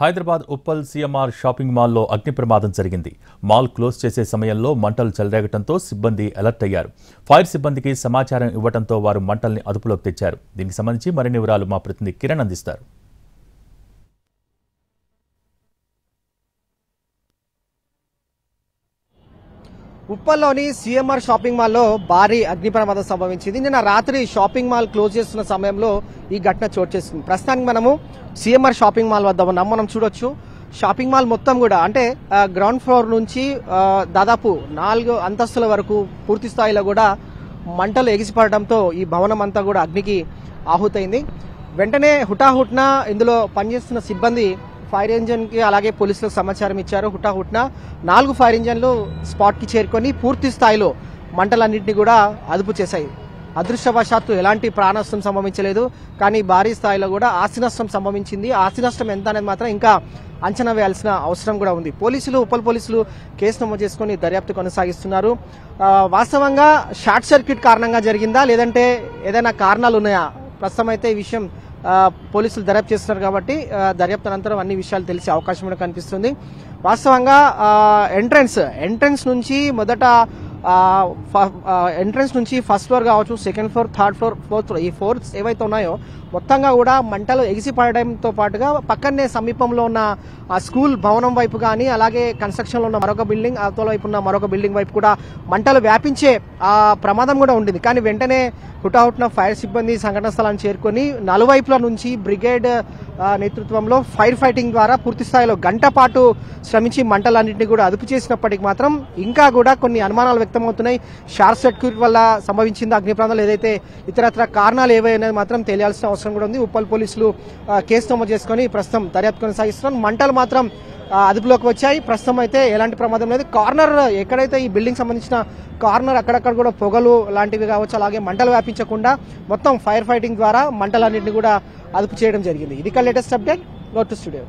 Hyderabad Uppal CMR shopping మాల్లో అగ్ని ప్రమాదం జరిగింది. మాల్ క్లోజ్ చేసే సమయంలో మంటలు చెలరేగడంతో సిబ్బంది అలర్ట్ అయ్యారు. ఫైర్ సిబ్బందికి సమాచారం ఇవ్వడంతో వారు మంటల్ని అదుపులోకి తెచ్చారు. దీనికి సంబంధించి మరిన్ని వివరాలు మా ప్రతినిధి కిరణ్ అందిస్తారు. ఉప్పల్లోని సిఎంఆర్ షాపింగ్ మాల్లో భారీ అగ్ని ప్రమాదం సంభవించింది. నిన్న రాత్రి షాపింగ్ మాల్ క్లోజ్ చేస్తున్న సమయంలో ఈ ఘటన చోటు చేసుకుంది. ప్రస్తుతానికి మనము సిఎంఆర్ షాపింగ్ మాల్ వద్ద ఉన్నాం. మనం చూడొచ్చు షాపింగ్ మాల్ మొత్తం కూడా అంటే గ్రౌండ్ ఫ్లోర్ నుంచి దాదాపు 4 అంతస్తుల వరకు పూర్తి స్థాయిలో కూడా మంటలు ఎగిసిపడడంతో ఈ భవనం అంతా కూడా అగ్నికి ఆహుతైంది. వెంటనే హుటాహుట్న ఇందులో పనిచేస్తున్న సిబ్బంది ఫైర్ ఇంజన్ కి అలాగే పోలీసులకు సమాచారం ఇచ్చారు. హుటాహుట్న 4 ఫైర్ ఇంజన్లు స్పాట్ కి చేరుకొని పూర్తి స్థాయిలో మంటలన్నింటినీ కూడా అదుపు చేశాయి. అదృష్టవశాత్తు ఎలాంటి ప్రాణనష్టం సంభవించలేదు, కానీ భారీ స్థాయిలో కూడా ఆస్తి నష్టం సంభవించింది. ఆస్తి నష్టం ఎంత అనేది మాత్రం ఇంకా అంచనా వేయాల్సిన అవసరం కూడా ఉంది. ఉప్పల్ పోలీసులు కేసు నమోదు చేసుకుని దర్యాప్తు కొనసాగిస్తున్నారు. వాస్తవంగా షార్ట్ సర్క్యూట్ కారణంగా జరిగిందా లేదంటే ఏదైనా కారణాలు ఉన్నాయా? ప్రస్తుతం అయితే ఈ విషయం పోలీసులు దర్యాప్తు చేస్తున్నారు కాబట్టి దర్యాప్తు అనంతరం అన్ని విషయాలు తెలిసే అవకాశం కూడా కనిపిస్తుంది. వాస్తవంగా ఎంట్రన్స్ నుంచి మొదట ఎంట్రన్స్ నుంచి ఫస్ట్ ఫ్లోర్ కావచ్చు, second floor, third floor, fourth floor, ఈ ఫ్లోర్స్ ఏవైతే ఉన్నాయో మొత్తంగా కూడా మంటలు ఎగిసిపడడంతో పాటుగా పక్కనే సమీపంలో ఉన్న స్కూల్ భవనం వైపు కానీ అలాగే కన్స్ట్రక్షన్ లో ఉన్న మరొక బిల్డింగ్, అవతల వైపు ఉన్న మరొక బిల్డింగ్ వైపు కూడా మంటలు వ్యాపించే ప్రమాదం కూడా ఉండింది. కానీ వెంటనే హుటాహుట్న ఫైర్ సిబ్బంది సంఘటన స్థలాన్ని చేరుకొని నలువైపుల నుంచి బ్రిగేడ్ నేతృత్వంలో ఫైర్ ఫైటింగ్ ద్వారా పూర్తి స్థాయిలో గంట పాటు శ్రమించి మంటలన్నింటినీ కూడా అదుపు చేసినప్పటికీ మాత్రం ఇంకా కూడా కొన్ని అనుమానాలు వ్యక్తమవుతున్నాయి. షార్ట్ సర్క్యూట్ వల్ల సంభవించింది అగ్ని ప్రమాదాలు, ఏదైతే ఇతరత్ర కారణాలు ఏవైనా మాత్రం తెలియాల్సిన అవసరం కూడా ఉంది. ఉప్పల్ పోలీసులు కేసు నమోదు చేసుకుని ప్రస్తుతం దర్యాప్తు కొనసాగిస్తున్నారు. మంటలు మాత్రం అదుపులోకి వచ్చాయి. ప్రస్తుతం అయితే ఎలాంటి ప్రమాదం లేదు. కార్నర్ ఎక్కడైతే ఈ బిల్డింగ్ సంబంధించిన కార్నర్ అక్కడక్కడ కూడా పొగలు లాంటివి కావచ్చు, అలాగే మంటలు వ్యాపించకుండా మొత్తం ఫైర్ ఫైటింగ్ ద్వారా మంటలన్నింటినీ కూడా అదుపు చేయడం జరిగింది. ఇది latest update. Go to studio.